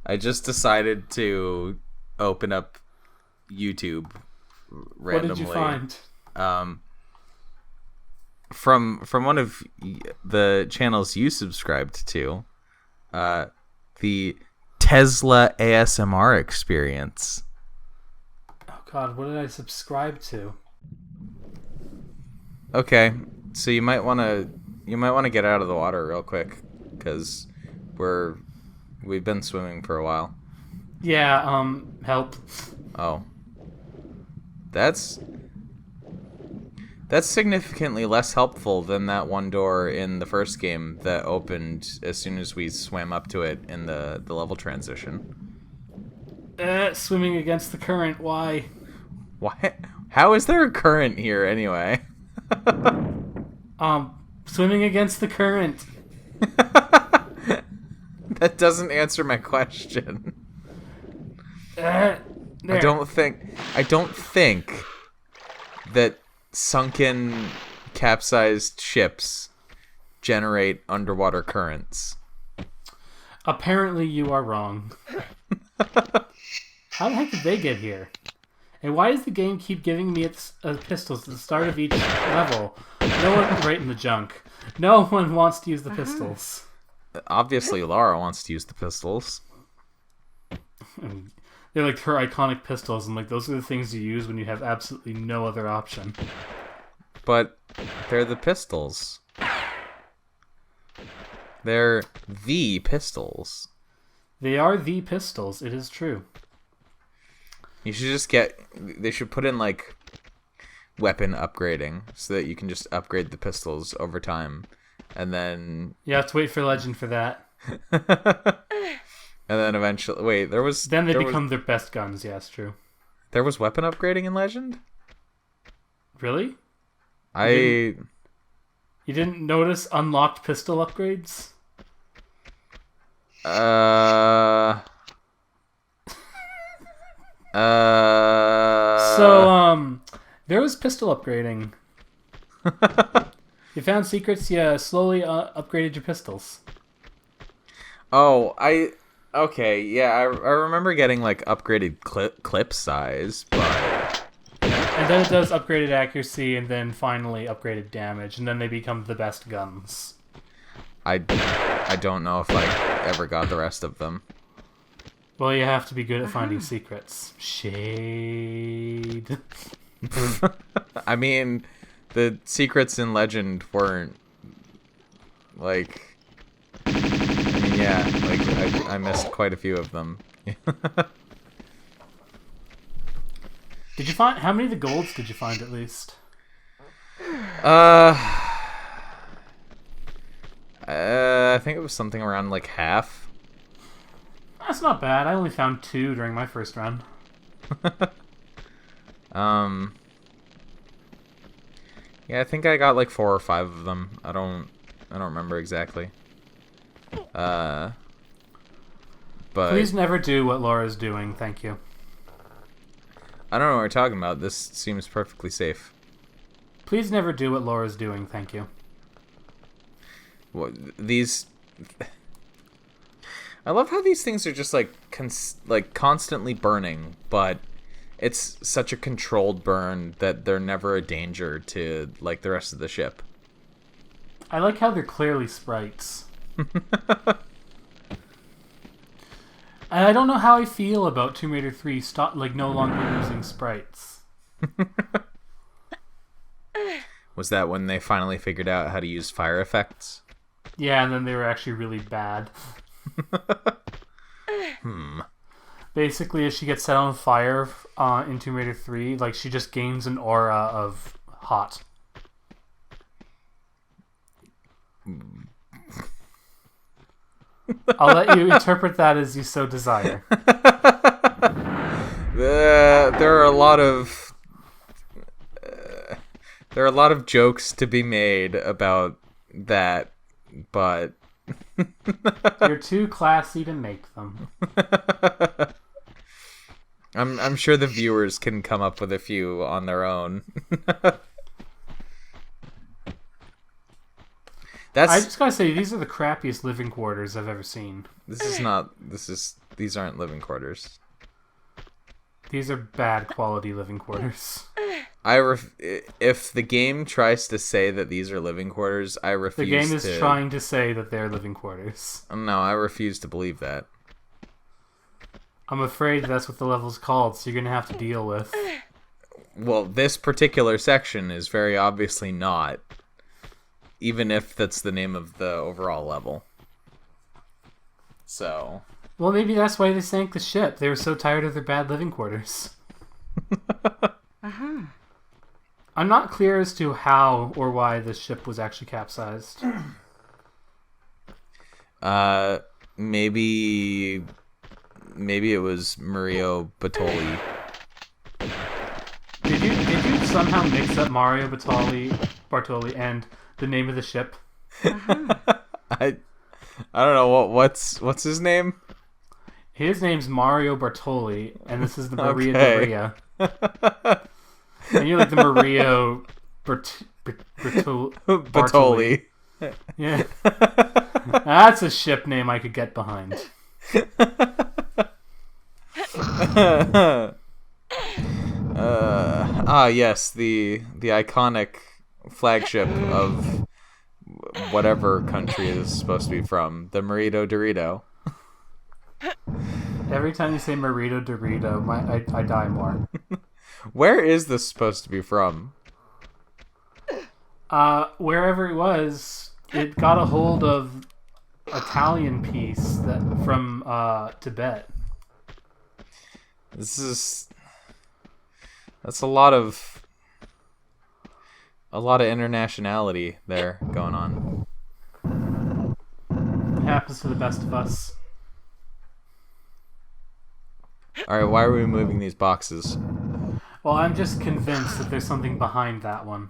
I just decided to open up YouTube What did randomly. you find? Um, from one of the channels you subscribed to, the Tesla ASMR experience. Oh God, what did I subscribe to? Okay, so you might want to get out of the water real quick because we've been swimming for a while. Yeah, help. Oh, that's significantly less helpful than that one door in the first game that opened as soon as we swam up to it in the level transition. Swimming against the current. Why? Why? How is there a current here anyway? Swimming against the current. That doesn't answer my question. There. I don't think that sunken, capsized ships generate underwater currents. Apparently, you are wrong. How the heck did they get here? And why does the game keep giving me its pistols at the start of each level? No one right in the junk. No one wants to use the pistols. Obviously, Laura wants to use the pistols. They're like her iconic pistols, and like those are the things you use when you have absolutely no other option. But they're the pistols. They're the pistols. They are the pistols, it is true. You should just they should put in like weapon upgrading so that you can just upgrade the pistols over time. And then You have to wait for Legend for that. and then eventually Then they become their best guns, yeah, it's true. There was weapon upgrading in Legend? Really? You You didn't notice unlocked pistol upgrades? So, there was pistol upgrading. You found secrets, you slowly upgraded your pistols. Okay, yeah, I remember getting like upgraded clip size, but And then it does upgraded accuracy, and then finally upgraded damage, and then they become the best guns. I don't know if I ever got the rest of them. Well, you have to be good at finding secrets. Shade. I mean, the secrets in Legend weren't like. I mean, yeah, like I missed quite a few of them. Did you find how many of the golds did you find at least? I think it was something around like half. That's not bad. I only found 2 during my first run. Yeah, I think I got like 4 or 5 of them. I don't remember exactly. But Please never do what Laura's doing, thank you. I don't know what we're talking about. This seems perfectly safe. Please never do what Laura's doing, thank you. What these? I love how these things are just like constantly burning, but it's such a controlled burn that they're never a danger to like the rest of the ship. I like how they're clearly sprites. And I don't know how I feel about Tomb Raider 3 no longer using sprites. Was that when they finally figured out how to use fire effects? Yeah, and then they were actually really bad. Basically, as she gets set on fire in Tomb Raider 3, like she just gains an aura of hot. I'll let you interpret that as you so desire. There are a lot of jokes to be made about that, but you're too classy to make them. I'm sure the viewers can come up with a few on their own. I just gotta say, these are the crappiest living quarters I've ever seen. This is These aren't living quarters. These are bad quality living quarters. If the game tries to say that these are living quarters, I refuse to... The game is trying to say that they're living quarters. No, I refuse to believe that. I'm afraid that's what the level's called, so you're going to have to deal with. Well, this particular section is very obviously not. Even if that's the name of the overall level. So... Well, maybe that's why they sank the ship. They were so tired of their bad living quarters. Uh-huh. I'm not clear as to how or why the ship was actually capsized. Maybe it was Mario Batoli. Did you somehow mix up Mario Bartoli and the name of the ship? Uh-huh. I don't know what's his name? His name's Mario Bartoli, and this is the Maria Okay. Doria. And you're like the Mario Batoli. Yeah. That's a ship name I could get behind. Yes, the iconic flagship of whatever country it is supposed to be from, the Marito Dorito. Every time you say Marito Dorito, I die more. Where is this supposed to be from? Wherever it was, it got a hold of Italian piece from Tibet. That's a lot of internationality there going on. It happens to the best of us. Alright, why are we moving these boxes? Well, I'm just convinced that there's something behind that one.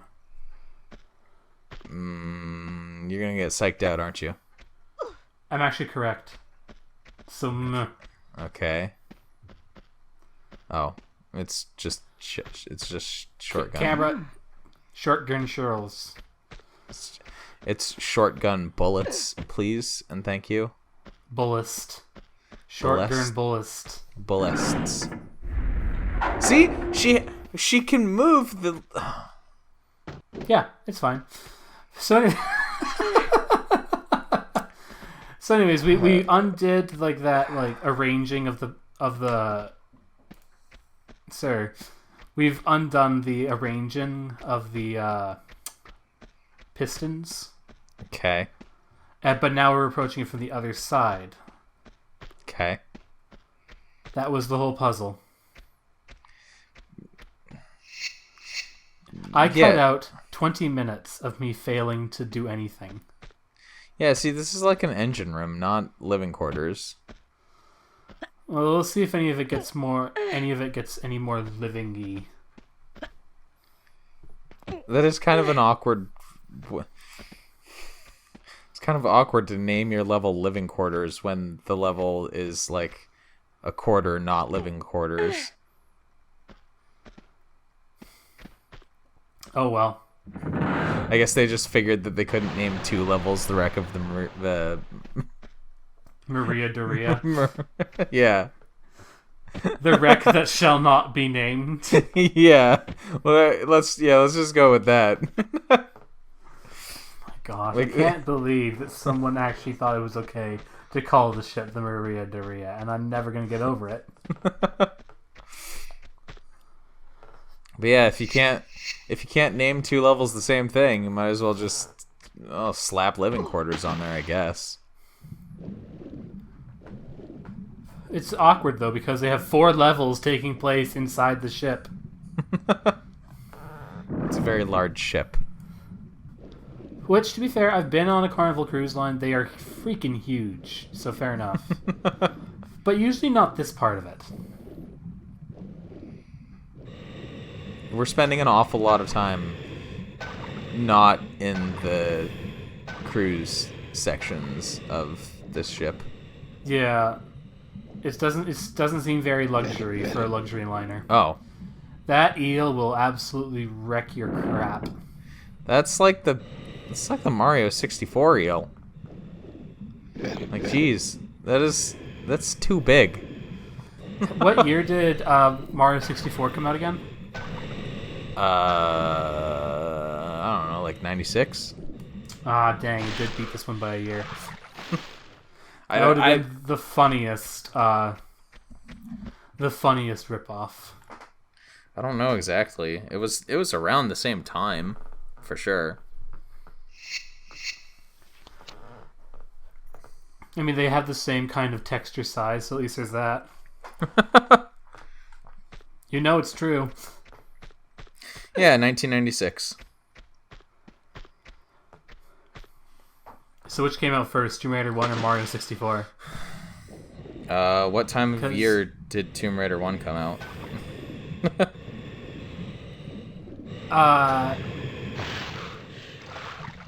You're gonna get psyched out, aren't you? I'm actually correct. So, Okay. Oh, it's just shotgun. Camera, shotgun shells. It's shotgun bullets, please, and thank you. Bullist. Shotgun bullist. Bullists. See, she can move the. Yeah, it's fine. So, anyways, we undid like that arranging of the. Sir, we've undone the arranging of the pistons. Okay. But now we're approaching it from the other side. Okay. That was the whole puzzle. I cut out 20 minutes of me failing to do anything. Yeah, see, this is like an engine room, not living quarters. Well, we'll see if any of it gets any more living-y. That is kind of an awkward... It's kind of awkward to name your level living quarters when the level is like a quarter, not living quarters. Oh well. I guess they just figured that they couldn't name two levels the wreck of the Maria Doria. Yeah. The wreck that shall not be named. Yeah. Well, let's just go with that. My gosh, I can't believe that someone actually thought it was okay to call the ship the Maria Doria, and I'm never gonna get over it. But yeah, if you can't name two levels the same thing, you might as well just slap living quarters on there, I guess. It's awkward though because they have 4 levels taking place inside the ship. It's a very large ship. Which, to be fair, I've been on a Carnival cruise line. They are freaking huge, so fair enough. But usually not this part of it. We're spending an awful lot of time not in the cruise sections of this ship. Yeah. It doesn't seem very luxury for a luxury liner. Oh. That eel will absolutely wreck your crap. It's like the Mario 64 eel. Like, geez, that is That's too big. What year did Mario 64 come out again? I don't know, like 96. Ah, dang! It did beat this one by a year. I That would have been the funniest ripoff. I don't know exactly. It was around the same time, for sure. I mean, they have the same kind of texture size, so at least there's that. You know it's true. Yeah, 1996. So which came out first, Tomb Raider 1 or Mario 64? What time of year did Tomb Raider 1 come out?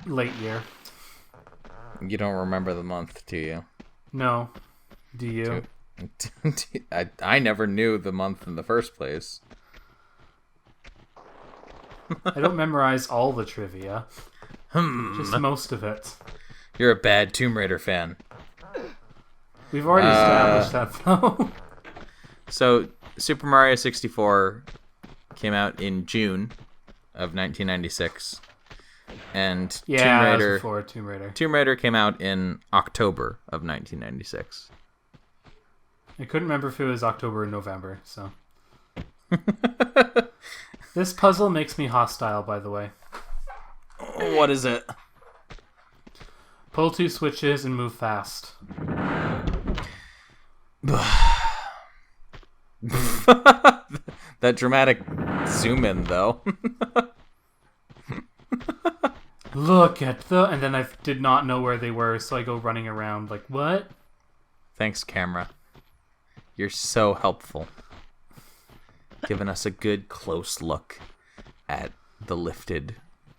Late year. You don't remember the month, do you? No. Do you? I never knew the month in the first place. I don't memorize all the trivia. Just most of it. You're a bad Tomb Raider fan. We've already established that, though. So, Super Mario 64 came out in June of 1996. And Yeah, Tomb that Raider, was before Tomb Raider. Tomb Raider came out in October of 1996. I couldn't remember if it was October or November, so... This puzzle makes me hostile, by the way. What is it? Pull 2 switches and move fast. That dramatic zoom in, though. Look at the... And then I did not know where they were, so I go running around like, what? Thanks, camera. You're so helpful. Giving us a good close look at the lifted...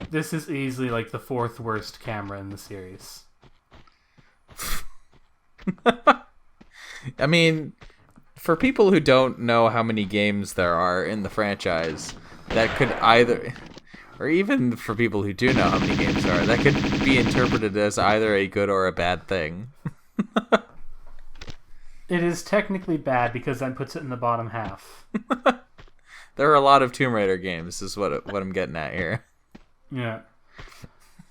This is easily like the 4th worst camera in the series. I mean, for people who don't know how many games there are in the franchise, that could either... Or even for people who do know how many games there are, that could be interpreted as either a good or a bad thing. It is technically bad because that puts it in the bottom half. There are a lot of Tomb Raider games, is what I'm getting at here. Yeah.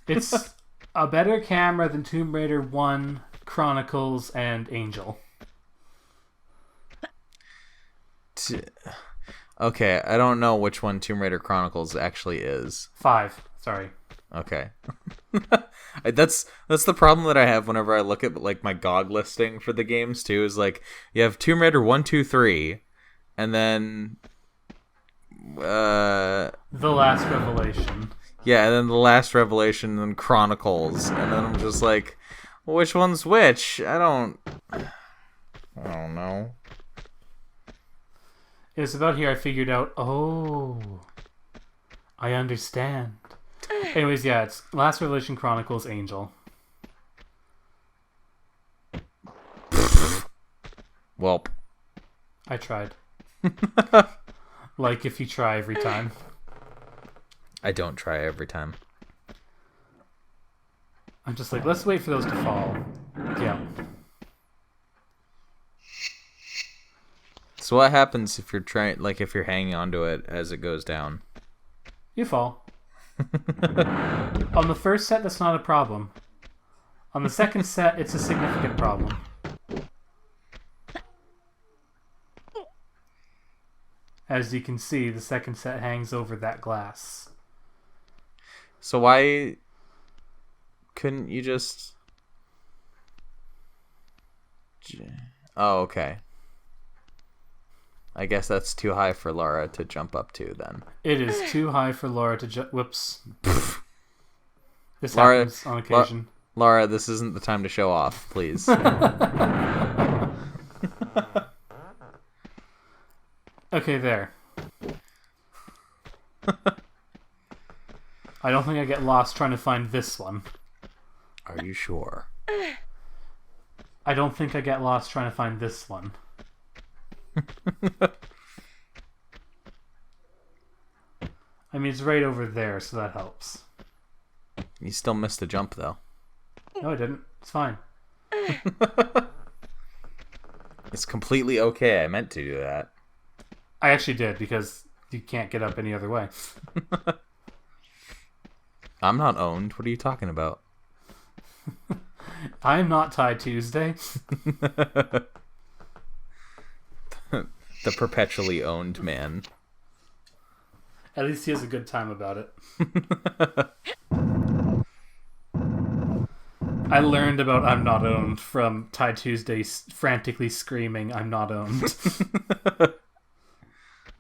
It's a better camera than Tomb Raider 1, Chronicles, and Angel. Okay, I don't know which one Tomb Raider Chronicles actually is. 5, sorry. Okay. That's the problem that I have whenever I look at like my GOG listing for the games too, is like you have Tomb Raider 1, 2, 3, and then The Last Revelation. Yeah, and then The Last Revelation and Chronicles, and then I'm just like, well, which one's which? I don't know. It was about here I figured out, oh, I understand. Anyways, yeah, it's Last Revelation, Chronicles, Angel. Welp. I tried. Like if you try every time. I don't try every time. I'm just like, let's wait for those to fall. Yeah. So what happens if you're if you're hanging onto it as it goes down? You fall. On the first set, that's not a problem. On the second set, it's a significant problem. As you can see, the second set hangs over that glass. So why couldn't you just... Oh, okay. I guess that's too high for Laura to jump up to, then. It is too high for Laura to jump... Whoops. This Laura, happens on occasion. Laura, this isn't the time to show off, please. Okay, there. I don't think I get lost trying to find this one. Are you sure? I don't think I get lost trying to find this one. I mean, it's right over there, so that helps. You still missed the jump, though. No, I didn't. It's fine. It's completely okay. I meant to do that. I actually did, because you can't get up any other way. I'm not owned. What are you talking about? I'm not Ty Tuesday. The perpetually owned man. At least he has a good time about it. I learned about I'm not owned from Ty Tuesday frantically screaming, I'm not owned.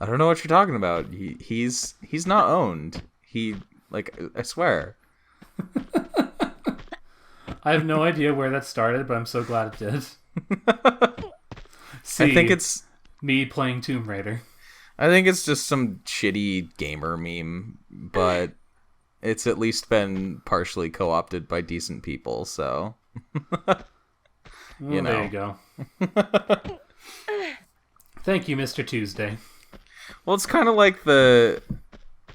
I don't know what you're talking about. He's not owned. I swear. I have no idea where that started, but I'm so glad it did. See, I think it's me playing Tomb Raider. I think it's just some shitty gamer meme, but it's at least been partially co-opted by decent people, so Well, there you go. Thank you, Mr. Tuesday. Well, it's kind of like the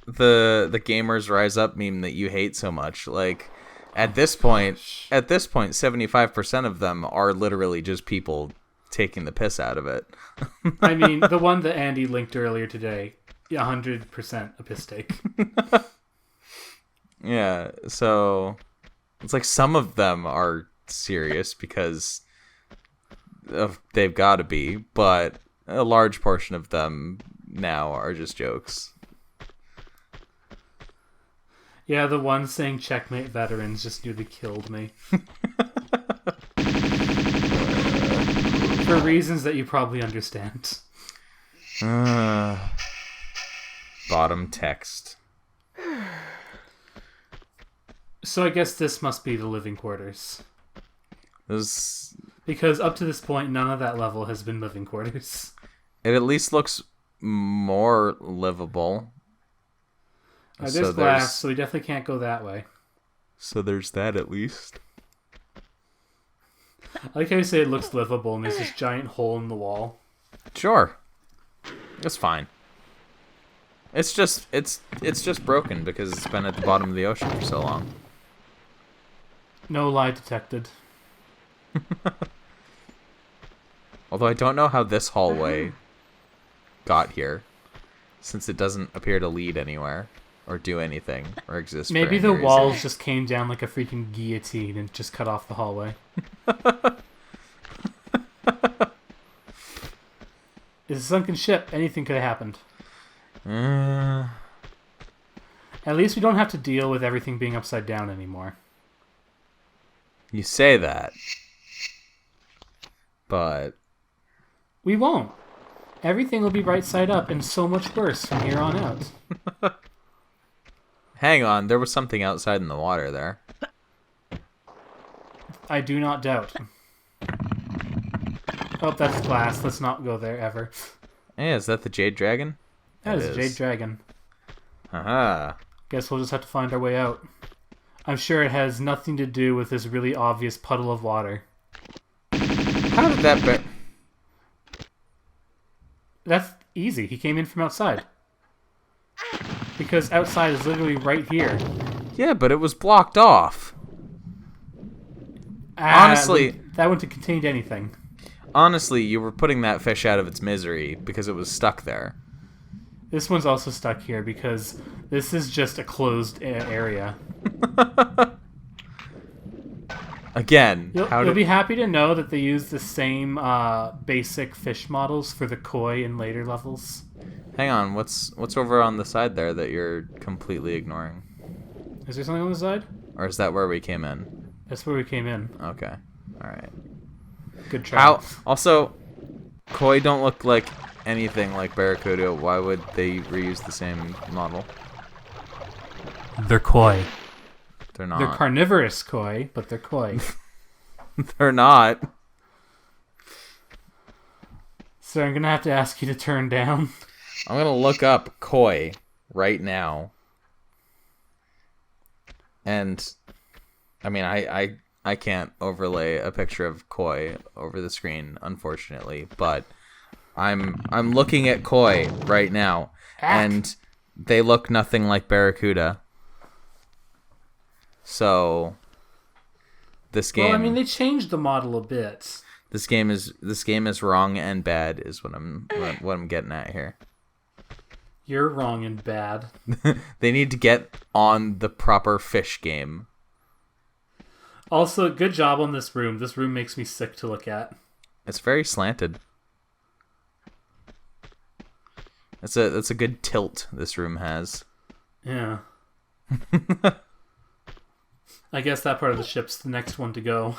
gamers rise up meme that you hate so much. Like at this point, 75% of them are literally just people taking the piss out of it. I mean, the one that Andy linked earlier today, 100% a piss take. Yeah, so it's like some of them are serious because they've got to be, but a large portion of them now are just jokes. Yeah, the one saying checkmate veterans just nearly killed me. For reasons that you probably understand. Bottom text. So I guess this must be the living quarters. Because up to this point, none of that level has been living quarters. It at least looks more livable. There's glass, so we definitely can't go that way. So there's that at least. I like how you say it looks livable and there's this giant hole in the wall. Sure. It's fine. It's just broken because it's been at the bottom of the ocean for so long. No lie detected. Although I don't know how this hallway got here, since it doesn't appear to lead anywhere or do anything or exist. Maybe the walls just came down like a freaking guillotine and just cut off the hallway. It's a sunken ship. Anything could have happened. At least we don't have to deal with everything being upside down anymore. You say that, but we won't. Everything will be right side up and so much worse from here on out. Hang on, there was something outside in the water there. I do not doubt. Oh, that's glass. Let's not go there ever. Hey, is that the Jade Dragon? That is a Jade Dragon. Aha. Guess we'll just have to find our way out. I'm sure it has nothing to do with this really obvious puddle of water. How did that be? That's easy. He came in from outside. Because outside is literally right here. Yeah, but it was blocked off. Honestly, that wouldn't have contained anything. Honestly, you were putting that fish out of its misery because it was stuck there. This one's also stuck here because this is just a closed area. Again, you'll be happy to know that they use the same basic fish models for the koi in later levels. Hang on, what's over on the side there that you're completely ignoring? Is there something on the side? Or is that where we came in? That's where we came in. Okay, all right. Good try. Also, koi don't look like anything like barracuda. Why would they reuse the same model? They're koi. They're not. They're carnivorous koi, but they're koi. They're not. So I'm gonna have to ask you to turn down. I'm gonna look up koi right now. And I mean, I can't overlay a picture of koi over the screen, unfortunately, but I'm looking at koi right now, and they look nothing like barracuda. So this game, Well, I mean, they changed the model a bit. This game is wrong and bad is what I'm getting at here. You're wrong and bad. They need to get on the proper fish game. Also, good job on this room. This room makes me sick to look at. It's very slanted. That's a good tilt this room has. Yeah. I guess that part of the ship's the next one to go.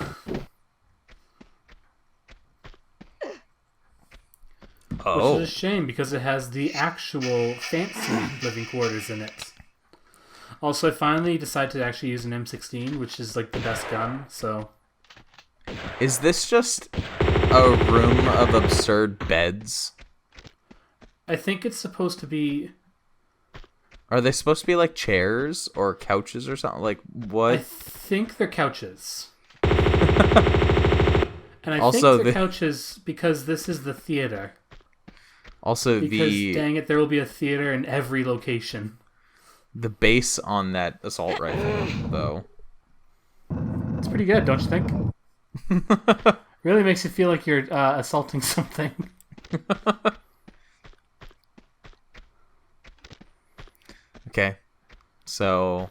Oh. Which is a shame because it has the actual fancy living quarters in it. Also, I finally decided to actually use an M16, which is like the best gun, so... Is this just a room of absurd beds? I think it's supposed to be... Are they supposed to be like chairs or couches or something? Like, what? I think they're couches. And I Also, think they're couches because this is the theater. Also, because, dang it, there will be a theater in every location. The base on that assault rifle, though. It's pretty good, don't you think? Really makes you feel like you're assaulting something. Okay. So,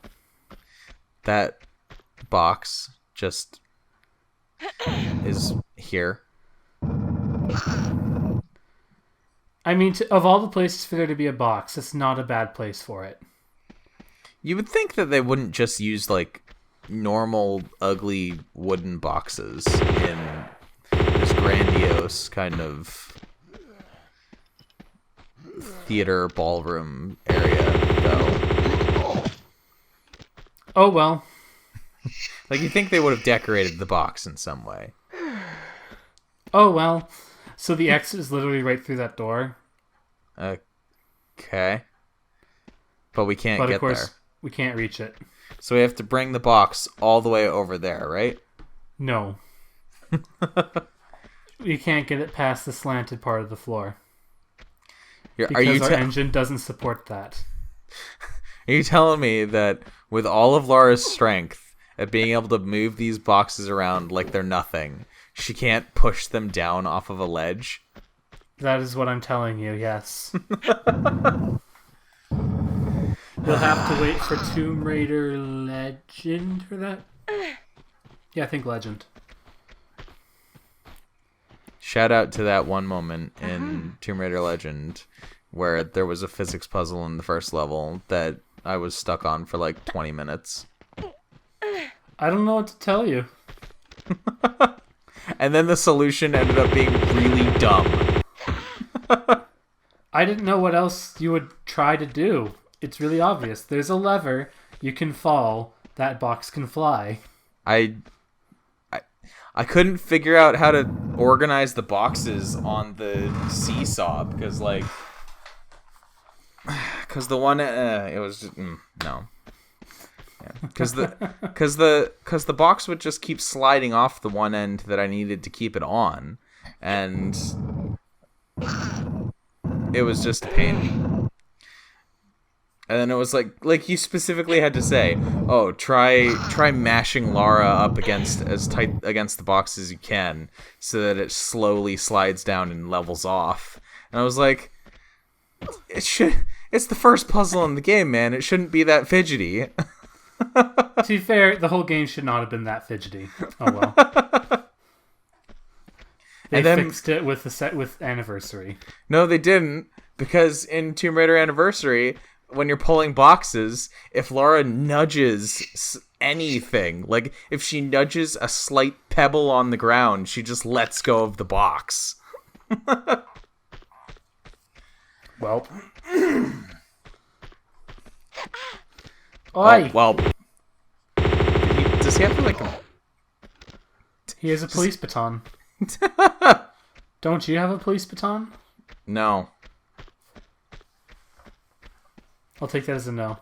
that box just is here. I mean, of all the places for there to be a box, it's not a bad place for it. You would think that they wouldn't just use, like, normal, ugly wooden boxes in this grandiose kind of theater ballroom area, though. Oh, well. Like, you think they would have decorated the box in some way. Oh, well. So the exit is literally right through that door. Okay. But we can't But get of course, there. we can't reach it. So we have to bring the box all the way over there, right? No. We can't get it past the slanted part of the floor. Because our engine doesn't support that. Are you telling me that with all of Laura's strength at being able to move these boxes around like they're nothing, she can't push them down off of a ledge? That is what I'm telling you, yes. You'll have to wait for Tomb Raider Legend for that? Yeah, I think Legend. Shout out to that one moment in Tomb Raider Legend where there was a physics puzzle in the first level that I was stuck on for like 20 minutes. I don't know what to tell you. And then the solution ended up being really dumb. I didn't know what else you would try to do. It's really obvious. There's a lever, you can fall, that box can fly. I couldn't figure out how to organize the boxes on the seesaw because the one it was just, no. Because the box would just keep sliding off the one end that I needed to keep it on, and it was just a pain. And then it was like you specifically had to say, "Oh, try mashing Lara up against as tight against the box as you can, so that it slowly slides down and levels off." And I was like, It's the first puzzle in the game, man. It shouldn't be that fidgety." To be fair, the whole game should not have been that fidgety. Oh well. They fixed it with Anniversary. No, they didn't, because in Tomb Raider Anniversary, when you're pulling boxes, if Lara nudges anything, like if she nudges a slight pebble on the ground, she just lets go of the box. Well. Oi! Well, does he have to, like... He has a police baton. Don't you have a police baton? No. I'll take that as a no.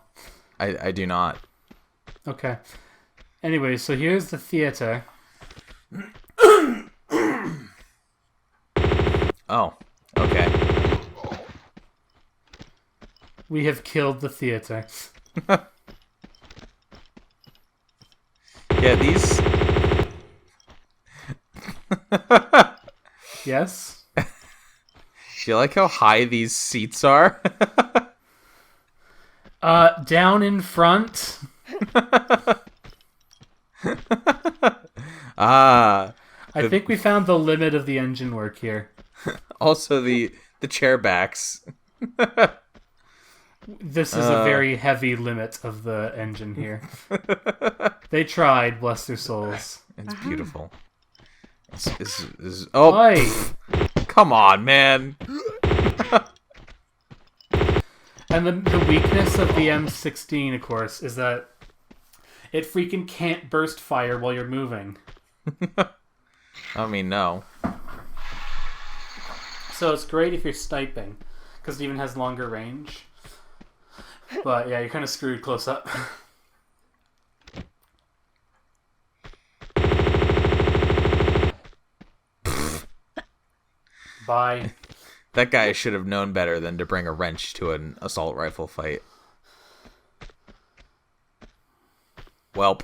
I do not. Okay. Anyway, so here's the theater. Oh, okay. We have killed the theater. Yeah, these... Yes? Do you like how high these seats are? Down in front. Ah. I think we found the limit of the engine work here. Also the chair backs. This is a very heavy limit of the engine here. They tried, bless their souls. It's beautiful. Oh, Oi! come on, man. And the weakness of the M16, of course, is that it freaking can't burst fire while you're moving. I mean, no. So it's great if you're sniping, because it even has longer range. But yeah, you're kind of screwed close up. Bye. That guy should have known better than to bring a wrench to an assault rifle fight. Welp.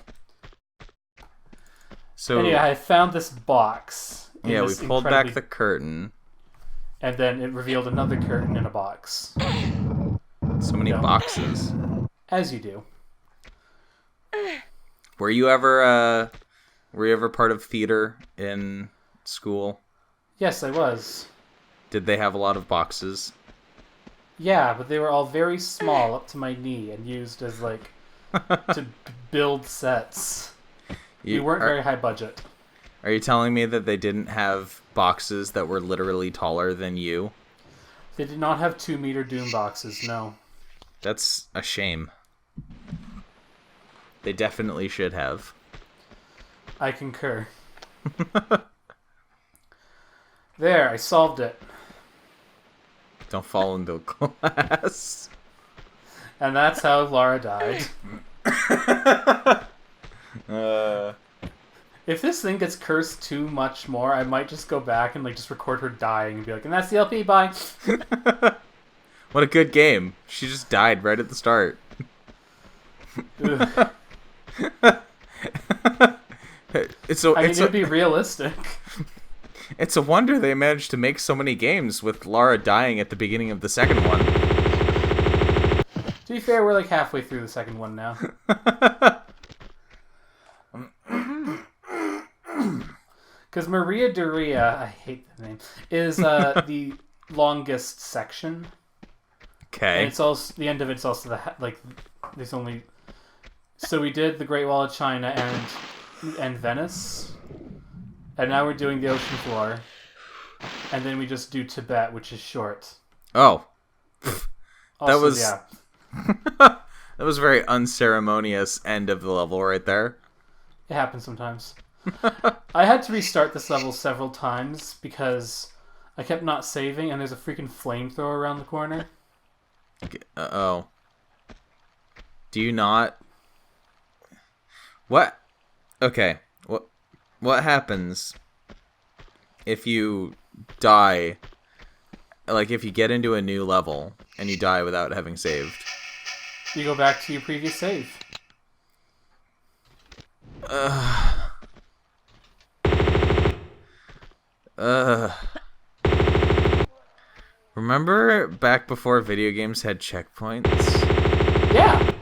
So Anyway, I found this box. yeah, we pulled back the curtain. And then it revealed another curtain in a box. So many boxes. As you do. Were you ever part of theater in school? Yes, I was. Did they have a lot of boxes? Yeah, but they were all very small, up to my knee, and used as, like, to build sets. We weren't very high budget. Are you telling me that they didn't have boxes that were literally taller than you? They did not have 2-meter Doom boxes, no. That's a shame. They definitely should have. I concur. There, I solved it. Don't fall into glass. And that's how Laura died. If this thing gets cursed too much more, I might just go back and like just record her dying and be like, and that's the LP, bye. What a good game. She just died right at the start. It'd be realistic. It's a wonder they managed to make so many games with Lara dying at the beginning of the second one. To be fair, we're like halfway through the second one now. Because Maria Doria, I hate the name, is the longest section. Okay. And it's also the end of it's also there's only. So we did the Great Wall of China and Venice, and now we're doing the ocean floor, and then we just do Tibet, which is short. Oh, Also, that was yeah. that was a very unceremonious end of the level right there. It happens sometimes. I had to restart this level several times because I kept not saving, and there's a freaking flamethrower around the corner. Uh-oh. Do you not... What? Okay. What happens if you die... Like, if you get into a new level and you die without having saved? You go back to your previous save. Remember back before video games had checkpoints? Yeah.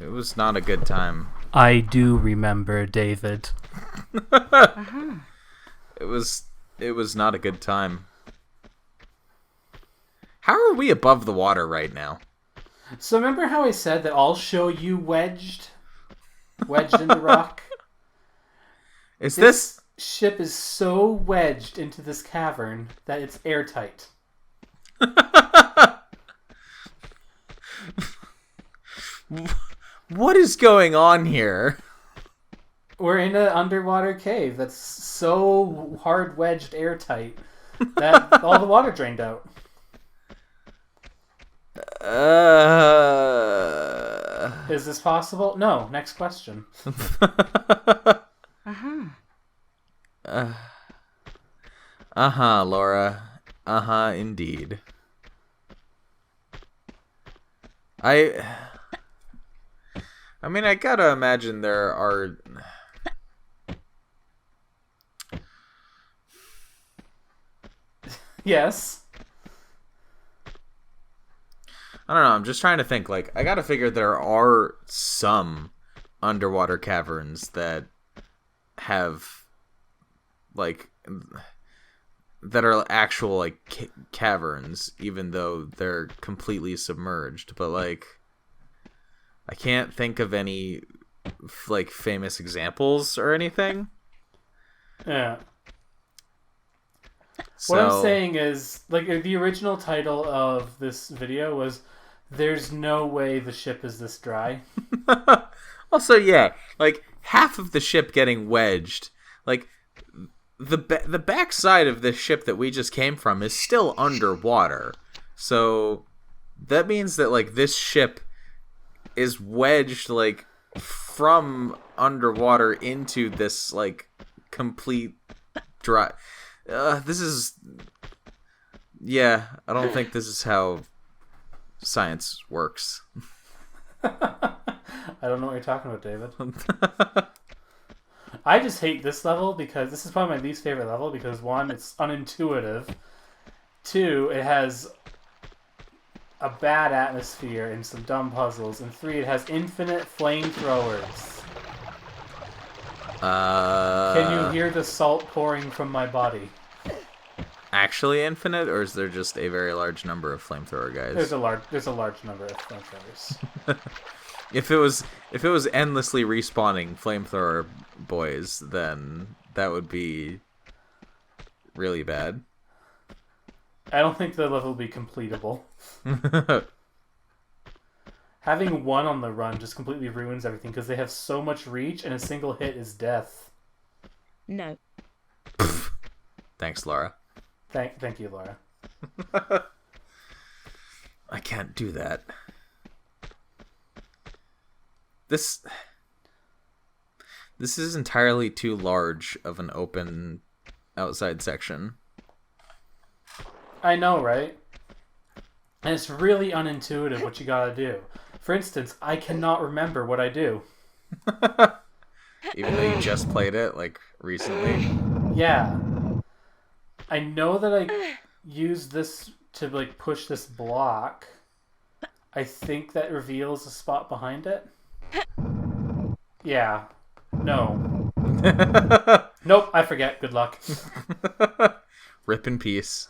It was not a good time. I do remember, David. It was not a good time. How are we above the water right now? So remember how I said that I'll show you wedged in the rock? Is this... ship is so wedged into this cavern that it's airtight. What is going on here? We're in an underwater cave that's so hard wedged airtight that all the water drained out. Is this possible? No. Next question. Laura. Indeed. I mean, I gotta imagine there are... Yes. I don't know. I'm just trying to think. Like, I gotta figure there are some underwater caverns that have, like, that are actual, like, caverns, even though they're completely submerged. But, like, I can't think of any, like, famous examples or anything. Yeah. So, What I'm saying is, like, the original title of this video was "There's no way the ship is this dry." also, yeah, like, half of the ship getting wedged, like, the backside of this ship that we just came from is still underwater. So that means that, like, this ship is wedged, like, from underwater into this, like, complete dry. This is, yeah, I don't think this is how science works. I don't know what you're talking about, David. I just hate this level because this is probably my least favorite level because, one, it's unintuitive. Two, it has a bad atmosphere and some dumb puzzles. And three, it has infinite flamethrowers. Can you hear the salt pouring from my body? Actually infinite, or is there just a very large number of flamethrower guys? There's a large number of flamethrowers. If it was endlessly respawning flamethrower boys, then that would be really bad. I don't think the level will be completable. Having one on the run just completely ruins everything because they have so much reach and a single hit is death. No. Thanks, Laura. Thank you, Laura. I can't do that. This is entirely too large of an open outside section. I know, right? And it's really unintuitive what you gotta do. For instance, I cannot remember what I do. Even though you just played it, like, recently. Yeah. I know that I use this to, like, push this block. I think that reveals a spot behind it. Yeah. No. Nope, I forget. Good luck. Rip in peace.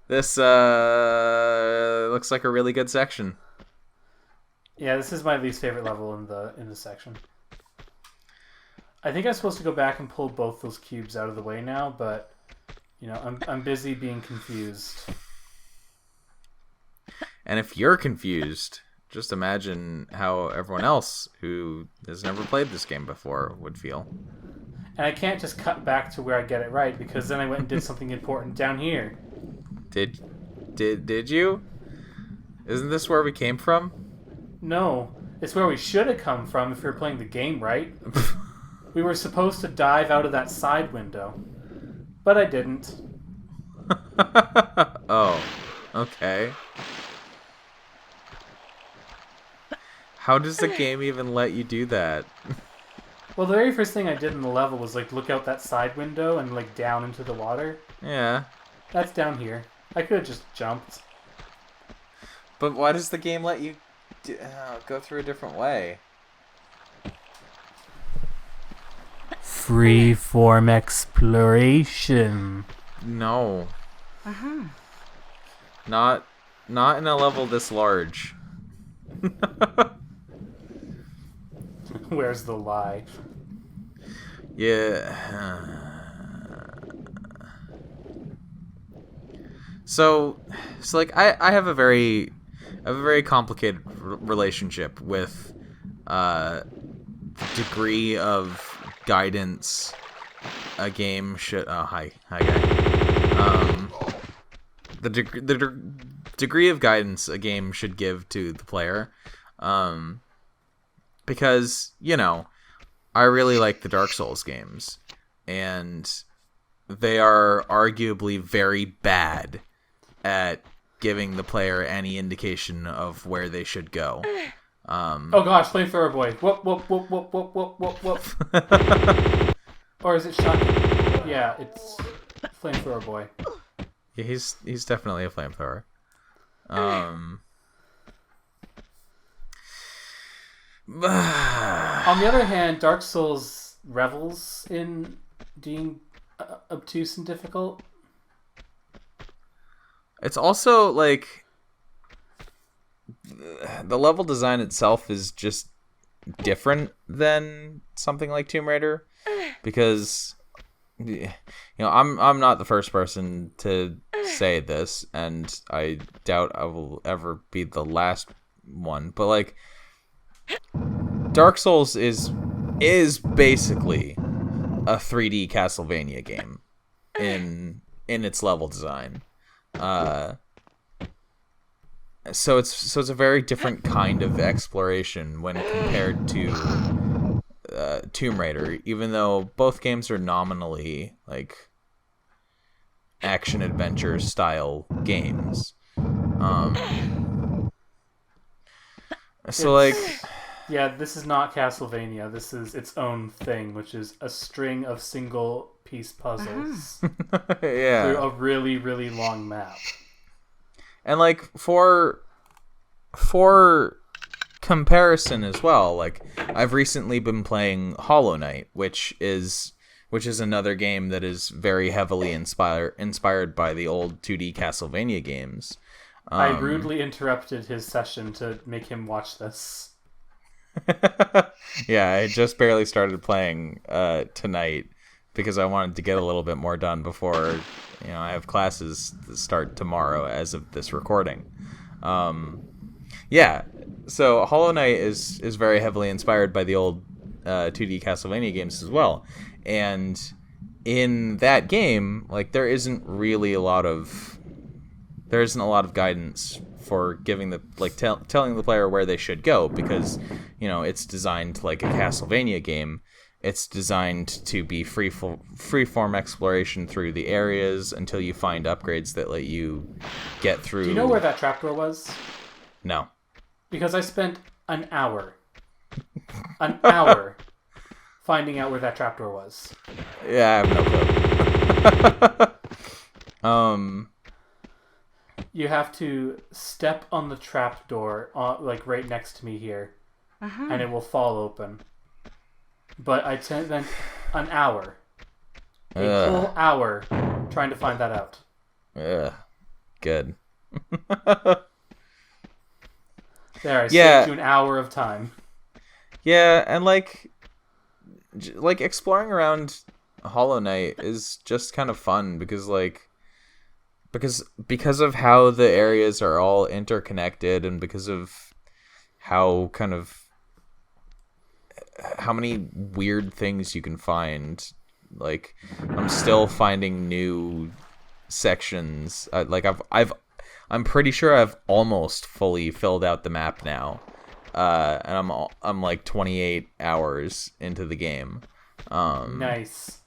This looks like a really good section. Yeah, this is my least favorite level in the section. I think I'm supposed to go back and pull both those cubes out of the way now, but you know, I'm busy being confused. And if you're confused, just imagine how everyone else who has never played this game before would feel. And I can't just cut back to where I get it right because then I went and did something important down here. Did you? Isn't this where we came from? No, it's where we should have come from if we were playing the game right. We were supposed to dive out of that side window, but I didn't. Oh, okay. How does the game even let you do that? Well, the very first thing I did in the level was, like, look out that side window and, like, down into the water. Yeah. That's down here. I could have just jumped. But why does the game let you go through a different way? Freeform exploration. No. Uh-huh. Not in a level this large. Where's the lie? Yeah. So like I have a very complicated relationship with the degree of guidance a game should. Oh, hi guy. The degree of guidance a game should give to the player, because, you know, I really like the Dark Souls games, and they are arguably very bad at giving the player any indication of where they should go. Oh gosh, flamethrower boy. Whoop, whoop, whoop, whoop, whoop, whoop, whoop, whoop. Or is it shot? Yeah, it's flamethrower boy. Yeah, he's definitely a flamethrower. On the other hand, Dark Souls revels in being obtuse and difficult. It's also like the level design itself is just different than something like Tomb Raider, because I'm not the first person to say this, and I doubt I will ever be the last one, but like Dark Souls is basically a 3D Castlevania game in its level design. So it's a very different kind of exploration when compared to Tomb Raider, even though both games are nominally like action adventure style games. Yeah, this is not Castlevania. This is its own thing, which is a string of single piece puzzles yeah, through a really, really long map. and like for comparison as well, like I've recently been playing Hollow Knight, which is another game that is very heavily inspired by the old 2D Castlevania games. I rudely interrupted his session to make him watch this. Yeah, I just barely started playing tonight because I wanted to get a little bit more done before I have classes that start tomorrow as of this recording. Yeah, so Hollow Knight is very heavily inspired by the old 2D Castlevania games as well, and in that game, like there isn't a lot of guidance for giving the telling the player where they should go, because it's designed like a Castlevania game. It's designed to be free form exploration through the areas until you find upgrades that let you get through. Do you know where that trapdoor was? No. Because I spent an hour finding out where that trapdoor was. Yeah, I have no clue. You have to step on the trapdoor, like right next to me here, and it will fall open. But I spent an hour, a whole hour, trying to find that out. Good. There, I saved you an hour of time. Yeah, and like exploring around Hollow Knight is just kind of fun because of how the areas are all interconnected, and because of how many weird things you can find. Like I'm still finding new sections. I'm pretty sure I've almost fully filled out the map now, and I'm like 28 hours into the game. Nice.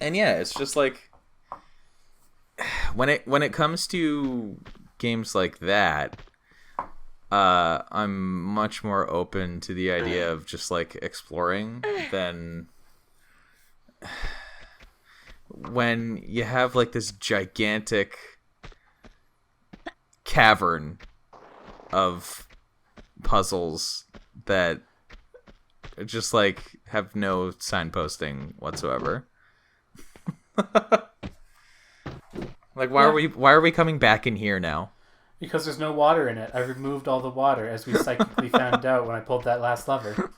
And yeah, it's just like when it comes to games like that, I'm much more open to the idea of just like exploring than when you have like this gigantic cavern of puzzles that just like have no signposting whatsoever. Like why are we coming back in here now? Because there's no water in it. I removed all the water, as we psychically found out when I pulled that last lever.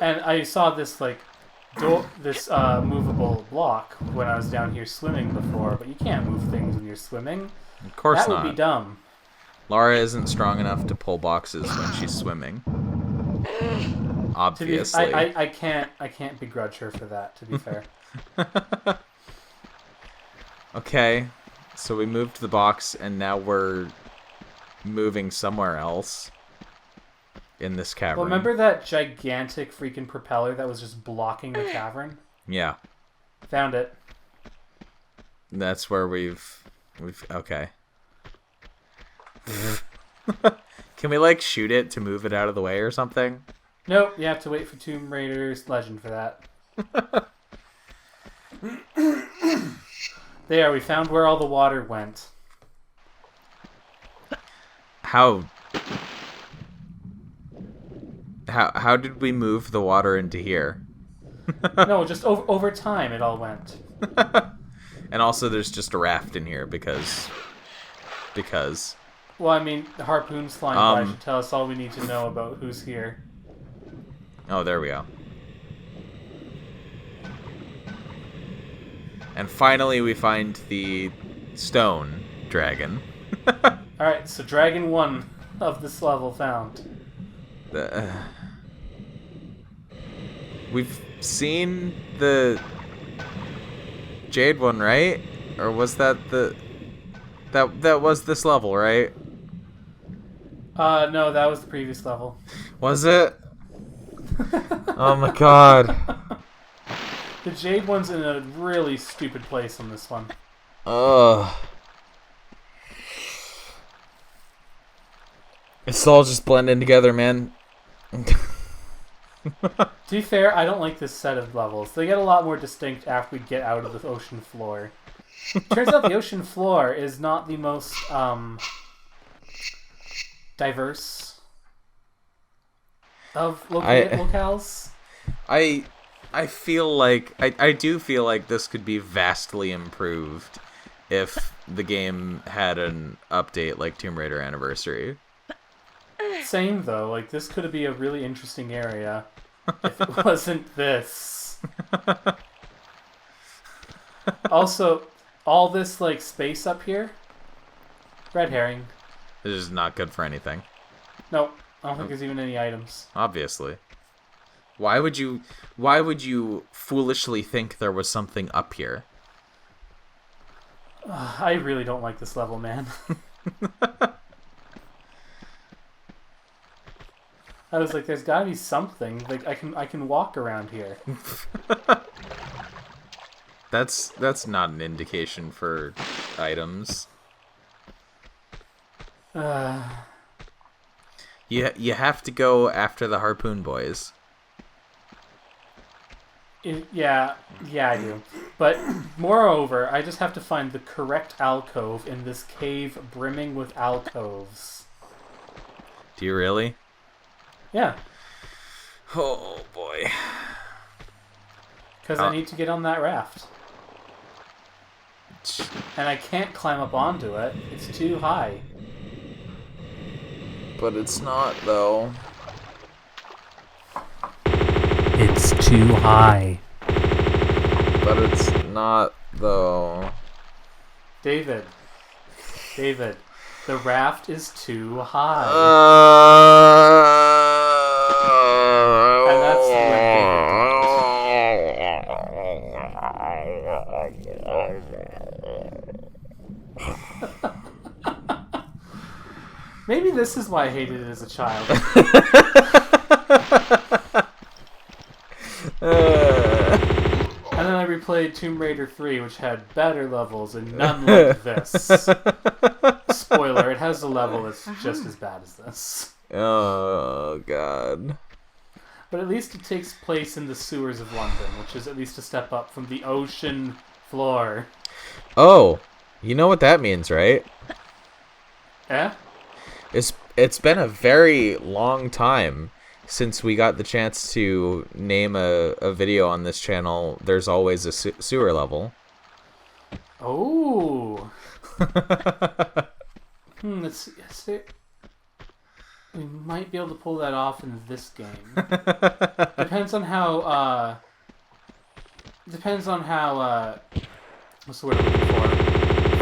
And I saw this movable block when I was down here swimming before, but you can't move things when you're swimming. Of course not. That would be dumb. Laura isn't strong enough to pull boxes when she's swimming. Obviously. I can't begrudge her for that, to be fair. Okay, so we moved the box, and now we're moving somewhere else in this cavern. Well, remember that gigantic freaking propeller that was just blocking the cavern? Yeah. Found it. That's where we've okay. Can we, like, shoot it to move it out of the way or something? Nope, you have to wait for Tomb Raider's Legend for that. There, we found where all the water went. How did we move the water into here? No, just over time it all went. And also there's just a raft in here because... Well, I mean, the harpoon's flying by should tell us all we need to know about who's here. Oh, there we go. And finally we find the stone dragon. Alright, so Dragon 1 of this level found. We've seen the Jade one, right? Or was that the... That was this level, right? No, that was the previous level. Was it? Oh my god. The Jade one's in a really stupid place on this one. Ugh. It's all just blending together, man. To be fair, I don't like this set of levels. They get a lot more distinct after we get out of the ocean floor. Turns out the ocean floor is not the most diverse of locales. I feel like I do feel like this could be vastly improved if the game had an update like Tomb Raider Anniversary. Same though, like this could be a really interesting area if it wasn't this. Also, all this like space up here, red herring. This is not good for anything. Nope, I don't think there's even any items. Obviously. Why would you foolishly think there was something up here? I really don't like this level, man. I was like, there's gotta be something. Like I can walk around here. That's not an indication for items. You have to go after the harpoon boys. Yeah, I do. But moreover, I just have to find the correct alcove in this cave brimming with alcoves. Do you really? Yeah. Oh boy. Because I need to get on that raft. And I can't climb up onto it. It's too high. But it's not, though. It's too high. But it's not, though. David, the raft is too high. And that's Maybe this is why I hated it as a child. And then I replayed Tomb Raider 3, which had better levels and none like this. Spoiler, it has a level that's just as bad as this. Oh, God. But at least it takes place in the sewers of London, which is at least a step up from the ocean floor. Oh, you know what that means, right? Eh? It's been a very long time since we got the chance to name a video on this channel. There's always a sewer level. Oh. Let's see. We might be able to pull that off in this game. Depends on how. What's the word I'm looking for?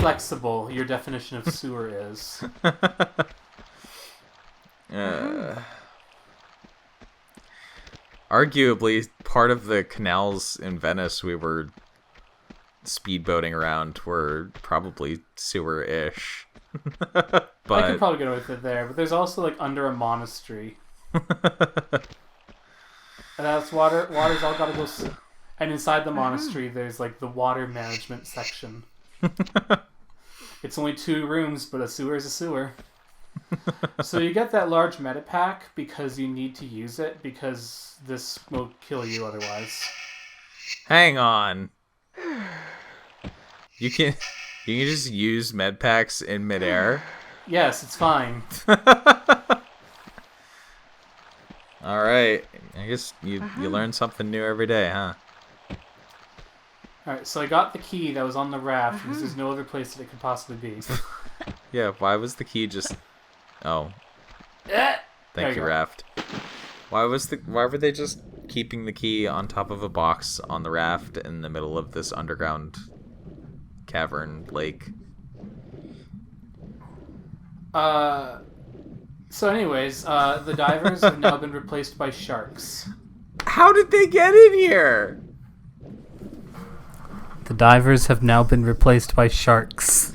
Flexible your definition of sewer is. Arguably, part of the canals in Venice we were speedboating around were probably sewer-ish. But I can probably get away with it there, but there's also like under a monastery. And that's water. Water's all gotta go. And inside the monastery, there's like the water management section. It's only 2 rooms, but a sewer is a sewer. So you get that large meta pack because you need to use it because this will kill you otherwise. Hang on. You can just use med packs in midair. Yes, it's fine. All right. I guess you learn something new every day, huh? Alright, so I got the key that was on the raft because there's no other place that it could possibly be. Yeah. Why was the key just? Oh, There thank you, go. raft. Why were they just keeping the key on top of a box on the raft in the middle of this underground cavern lake? So anyways, the divers have now been replaced by sharks. How did they get in here? The divers have now been replaced by sharks.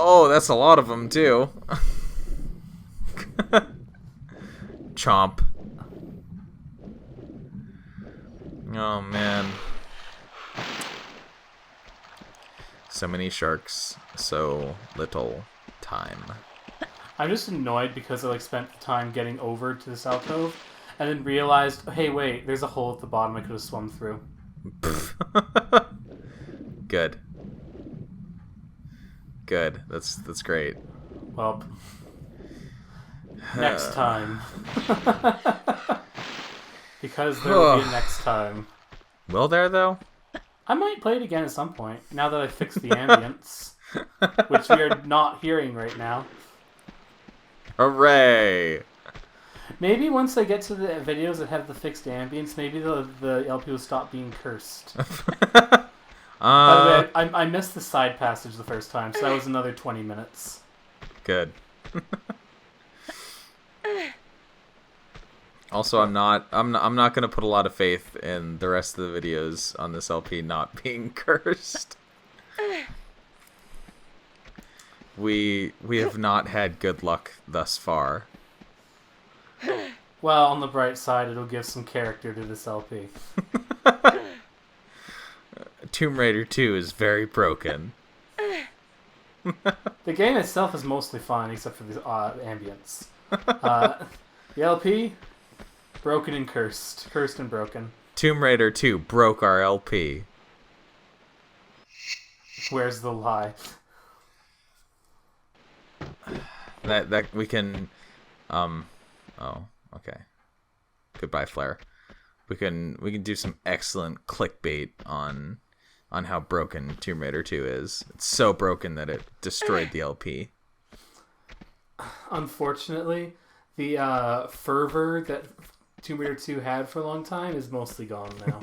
Oh, that's a lot of them too. Chomp. Oh man. So many sharks, so little time. I'm just annoyed because I spent the time getting over to this alcove and then realized, hey wait, there's a hole at the bottom I could have swum through. Good. Good. That's great. Well, next time. Because there will be a next time. Will there though? I might play it again at some point, now that I've fixed the ambience. Which we are not hearing right now. Hooray! Maybe once I get to the videos that have the fixed ambience, maybe the LP will stop being cursed. By the way, I missed the side passage the first time, so that was another 20 minutes. Good. Also, I'm not gonna put a lot of faith in the rest of the videos on this LP not being cursed. We have not had good luck thus far. Well, on the bright side, it'll give some character to this LP. Tomb Raider 2 is very broken. The game itself is mostly fine, except for the ambience. The LP, broken and cursed. Cursed and broken. Tomb Raider 2 broke our LP. Where's the lie? That we can oh, okay. Goodbye, Flare. We can do some excellent clickbait on how broken Tomb Raider 2 is. It's so broken that it destroyed the LP. Unfortunately, the fervor that Tomb Raider 2 had for a long time is mostly gone now.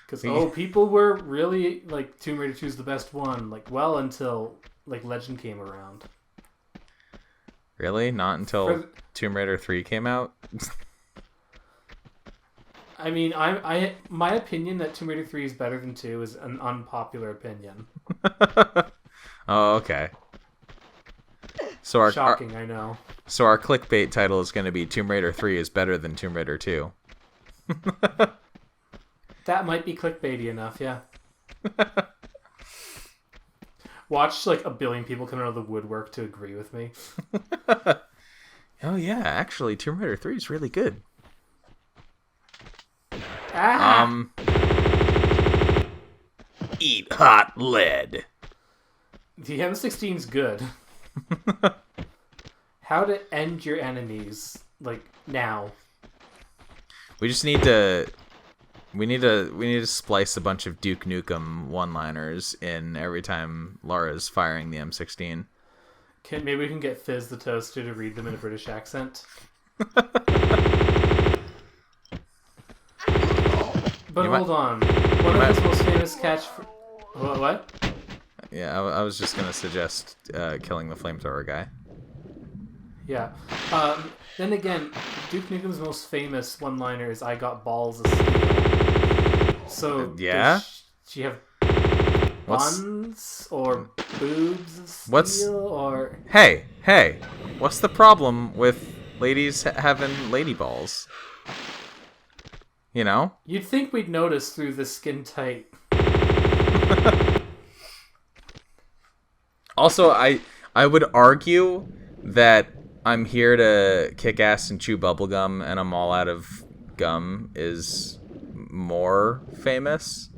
Because, people were really, Tomb Raider 2 is the best one, well until, Legend came around. Really? Not until Tomb Raider 3 came out? I mean, my opinion that Tomb Raider 3 is better than 2 is an unpopular opinion. Oh, okay. So Shocking, I know. So our clickbait title is going to be Tomb Raider 3 is better than Tomb Raider 2. That might be clickbaity enough, yeah. Watch, a billion people come out of the woodwork to agree with me. Oh, yeah. Actually, Tomb Raider 3 is really good. Eat hot lead. The M16's good. How to end your enemies, now. We just need to... We need to splice a bunch of Duke Nukem one-liners in every time Laura's firing the M16. Maybe we can get Fizz the Toaster to read them in a British accent. But hold on. One of his most famous What? Yeah, I was just gonna suggest killing the flamethrower guy. Yeah. Then again, Duke Nukem's most famous one-liner is "I got balls of steel." So yeah, does she have buns or boobs of steel or? Hey! What's the problem with ladies having lady balls? You know? You'd think we'd notice through the skin tight. Also, I would argue that I'm here to kick ass and chew bubblegum, and I'm all out of gum is more famous.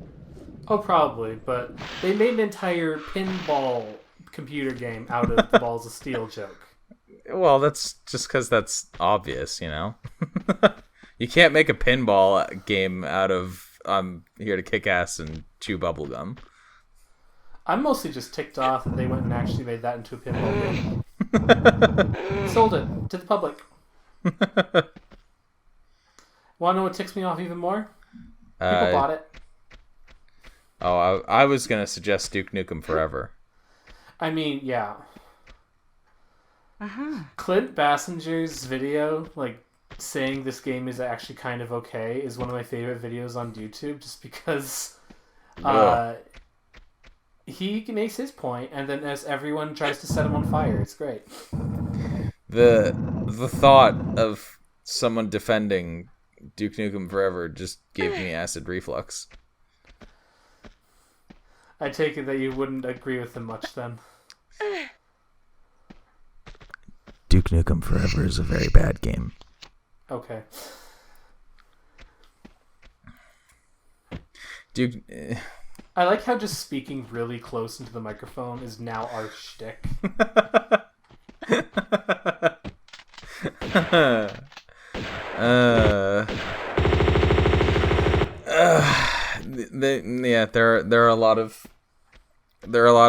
Oh, probably, but they made an entire pinball computer game out of the balls of steel joke. Well, that's just because that's obvious, you know? You can't make a pinball game out of I'm here to kick ass and chew bubblegum. I'm mostly just ticked off that they went and actually made that into a pinball game. Sold it to the public. Want to know what ticks me off even more? People bought it. Oh, I was going to suggest Duke Nukem Forever. I mean, yeah. Uh-huh. Clint Bassinger's video, like, saying this game is actually kind of okay is one of my favorite videos on YouTube, just because he makes his point, and then as everyone tries to set him on fire, it's great. The thought of someone defending Duke Nukem Forever just gave me acid reflux. I take it that you wouldn't agree with him much then. Duke Nukem Forever is a very bad game. Okay. Duke... I like how just speaking really close into the microphone is now our shtick. There are a lot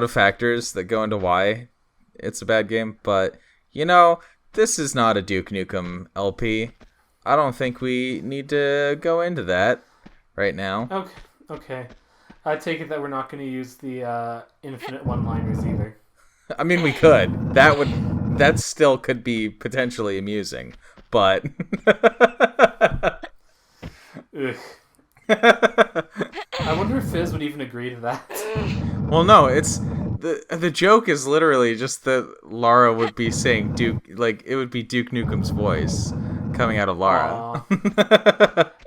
of factors that go into why it's a bad game, but you know, this is not a Duke Nukem LP. I don't think we need to go into that right now. Okay. I take it that we're not going to use the infinite one-liners either. I mean, we could. That still could be potentially amusing, but Ugh. I wonder if Fizz would even agree to that. Well, no, it's the joke is literally just that Lara would be saying Duke, like it would be Duke Nukem's voice coming out of Lara.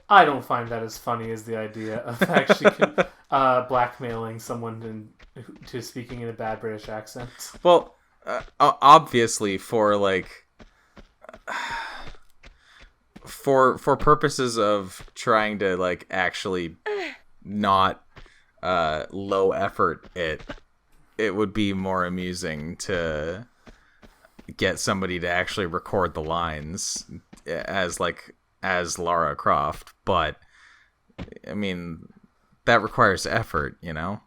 I don't find that as funny as the idea of actually blackmailing someone to speaking in a bad British accent. Well, obviously for purposes of trying to like actually not low effort it would be more amusing to get somebody to actually record the lines as Lara Croft, but I mean that requires effort, you know.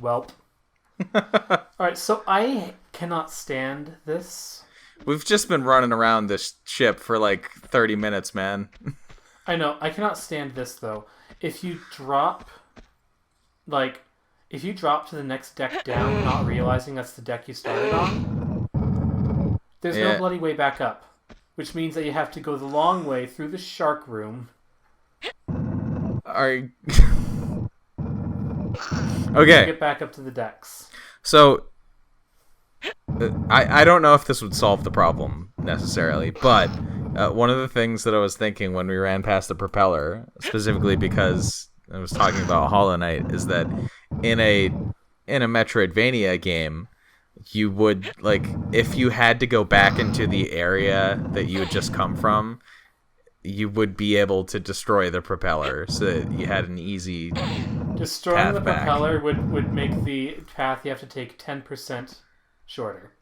Well, all right, so I cannot stand this. We've just been running around this ship for like 30 minutes, man. I know, I cannot stand this though. If you drop to the next deck down, not realizing that's the deck you started on, there's no bloody way back up. Which means that you have to go the long way through the shark room. Okay. To get back up to the decks. So, I don't know if this would solve the problem necessarily, but one of the things that I was thinking when we ran past the propeller, specifically because I was talking about Hollow Knight, is that in a Metroidvania game, you would, like, if you had to go back into the area that you had just come from, you would be able to destroy the propeller so that you had an easy destroying the back. propeller would make the path you have to take 10% shorter.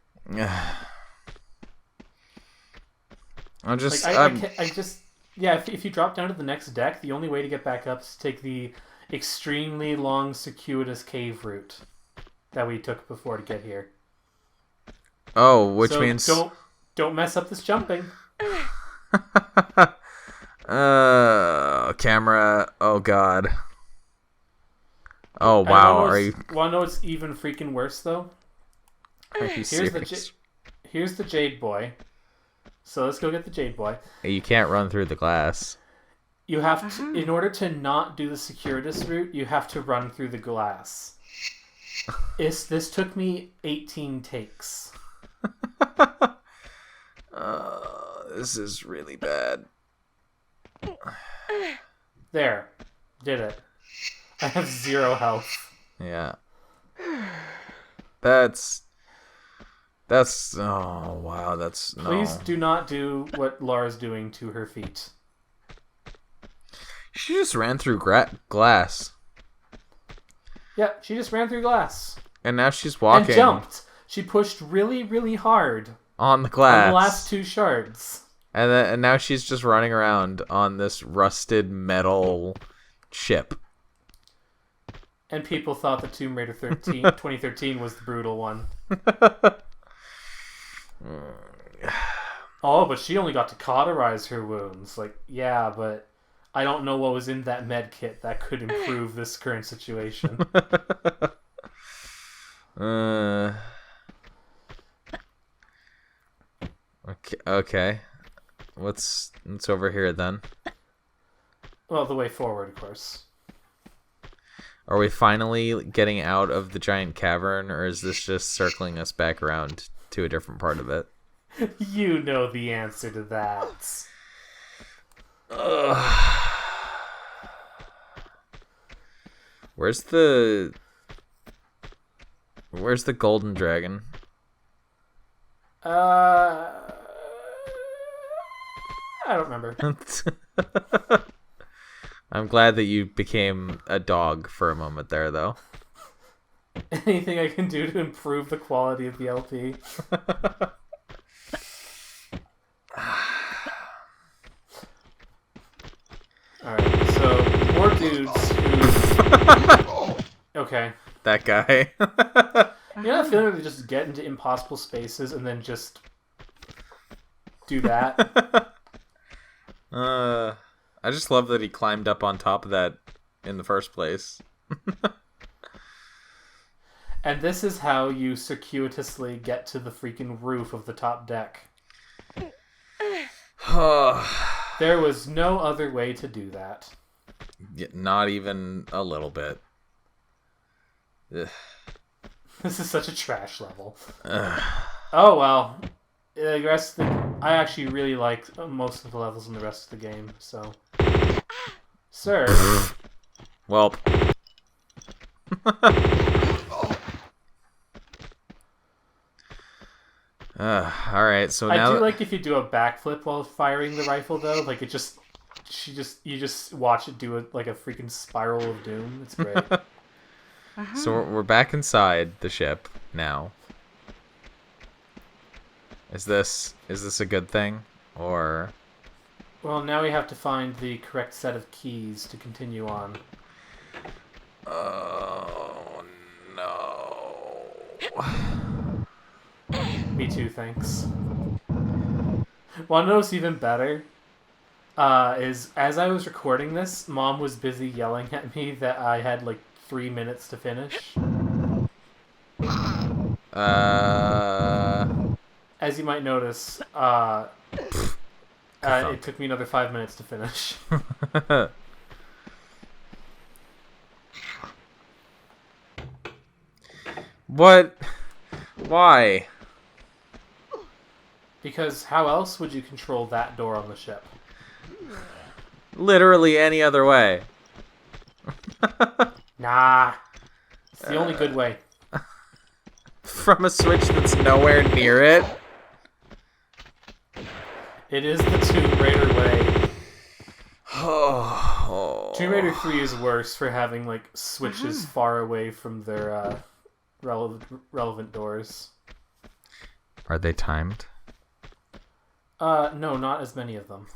If you drop down to the next deck, the only way to get back up is to take the extremely long, circuitous cave route that we took before to get here. Oh, which means don't mess up this jumping. Camera. Oh god. Oh wow. Want to know what's even freaking worse though? Are you serious? Here's the Jade Boy. So let's go get the Jade Boy. You can't run through the glass. You have to, in order to not do the circuitous route, you have to run through the glass. This took me 18 takes. This is really bad. There. Did it. I have 0 health. Yeah. That's oh wow, that's no. Please do not do what Laura's doing to her feet. She just ran through glass. Yeah, she just ran through glass. And now she's walking And jumped. She pushed really, really hard on the glass. on the last 2 shards. And now she's just running around on this rusted metal ship. And people thought that Tomb Raider 2013 was the brutal one. Oh, but she only got to cauterize her wounds. Like, yeah, but I don't know what was in that med kit that could improve this current situation. Okay. What's over here then? Well, the way forward, of course. Are we finally getting out of the giant cavern, or is this just circling us back around to a different part of it? You know the answer to that. Where's the golden dragon? I don't remember. I'm glad that you became a dog for a moment there, though. Anything I can do to improve the quality of the LP? Alright, so more dudes who... Okay. That guy. You know that feeling where they just get into impossible spaces and then just do that? I just love that he climbed up on top of that in the first place. And this is how you circuitously get to the freaking roof of the top deck. There was no other way to do that. Not even a little bit. Ugh. This is such a trash level. Oh well. The rest of the... I actually really like most of the levels in the rest of the game, so... Sir. Welp. Alright, so now... I do like if you do a backflip while firing the rifle, though. Like, you just watch it do like a freaking spiral of doom. It's great. So we're back inside the ship now. Is this a good thing, or? Well, now we have to find the correct set of keys to continue on. Oh no! Me too, thanks. Want to know what's even better? Is as I was recording this, Mom was busy yelling at me that I had like 3 minutes to finish. As you might notice, it took me another 5 minutes to finish. What? Why? Because how else would you control that door on the ship? Literally any other way. Nah. It's the only good way. From a switch that's nowhere near it? It is the Tomb Raider way. Oh. Tomb Raider 3 is worse for having like switches far away from their relevant doors. Are they timed? No, not as many of them.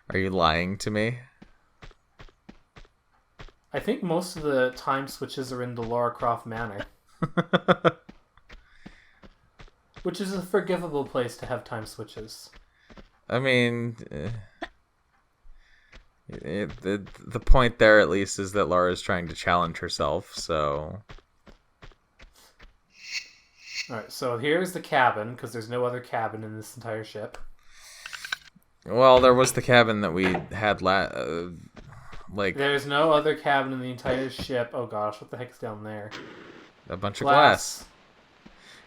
Are you lying to me? I think most of the time switches are in the Lara Croft Manor. Which is a forgivable place to have time switches. I mean, the point there at least is that Laura's trying to challenge herself, so... Alright, so here's the cabin, because there's no other cabin in this entire ship. Well, there was the cabin that we had like... There's no other cabin in the entire ship. Oh gosh, what the heck's down there? A bunch of glass.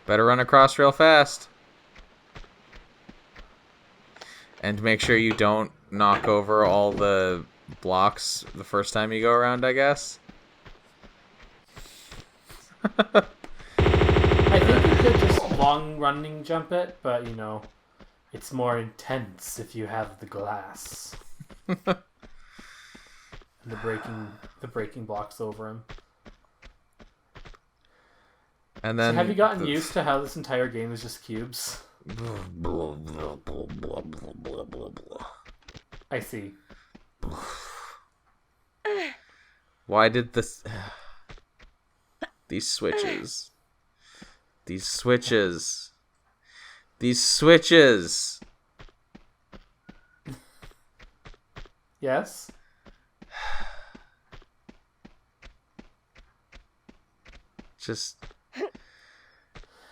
Better run across real fast. And make sure you don't knock over all the blocks the first time you go around, I guess. I think you could just long running jump it, but it's more intense if you have the glass. And the breaking blocks over him. And then So have you gotten used to how this entire game is just cubes? I see. Why did this... These switches. These switches. These switches. Yes? Just...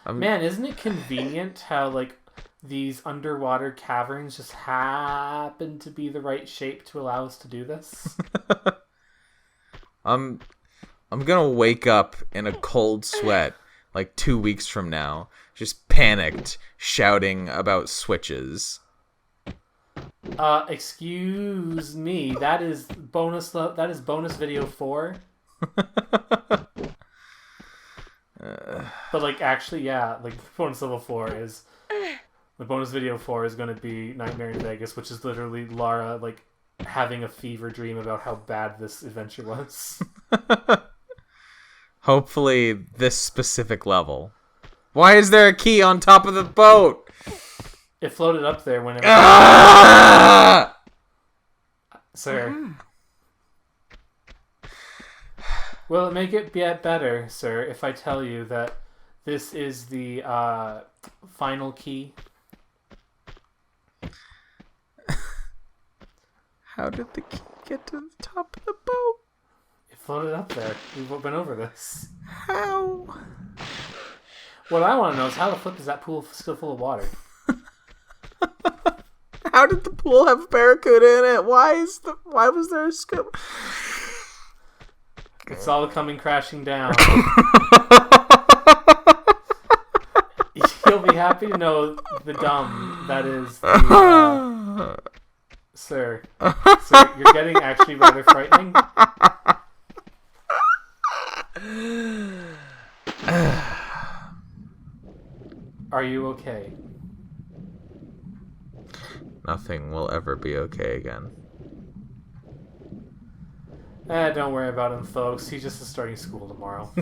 Man, isn't it convenient how, like, these underwater caverns just happen to be the right shape to allow us to do this? I'm gonna wake up in a cold sweat like 2 weeks from now, just panicked, shouting about switches. Excuse me, that is bonus video 4. But like actually, yeah, like bonus level 4 is the bonus video 4 is going to be Nightmare in Vegas, which is literally Lara like having a fever dream about how bad this adventure was. Hopefully this specific level. Why is there a key on top of the boat? It floated up there whenever. Sir. Will it make it get better, sir, if I tell you that this is the final key? How did the key get to the top of the boat? It floated up there. We've been over this. How? What I want to know is how the flip is that pool still full of water? How did the pool have a barracuda in it? Why was there a scoop? It's all coming crashing down. You'll be happy to know the dumb that is the, sir. Sir, you're getting actually rather frightening. Are you okay? Nothing will ever be okay again. Don't worry about him, folks. He just is starting school tomorrow.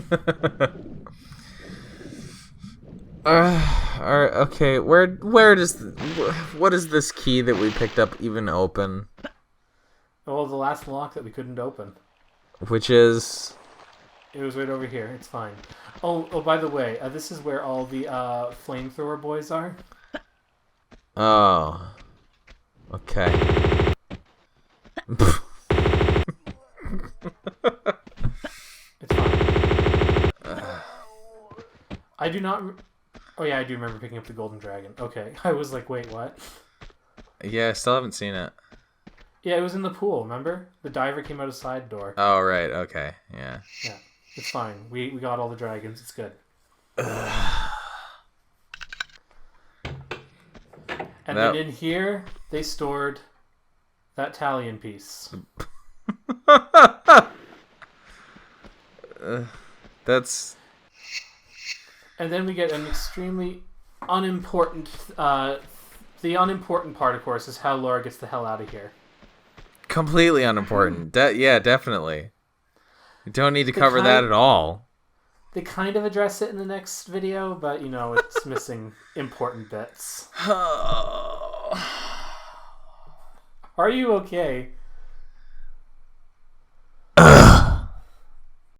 Alright, okay. What is this key that we picked up even open? Well, the last lock that we couldn't open. Which is... It was right over here. It's fine. Oh, by the way, this is where all the flamethrower boys are. Oh. Okay. It's fine. I do not... Oh yeah, I do remember picking up the golden dragon. Okay. I was like, wait, what? Yeah, I still haven't seen it. Yeah, it was in the pool, remember? The diver came out a side door. Oh, right. Okay. Yeah. Yeah. It's fine. We got all the dragons. It's good. And then in here, they stored that Talion piece. That's... And then we get an extremely unimportant... the unimportant part, of course, is how Laura gets the hell out of here. Completely unimportant. Yeah, definitely. You don't need to cover that at all. They kind of address it in the next video, but, it's missing important bits. Are you okay?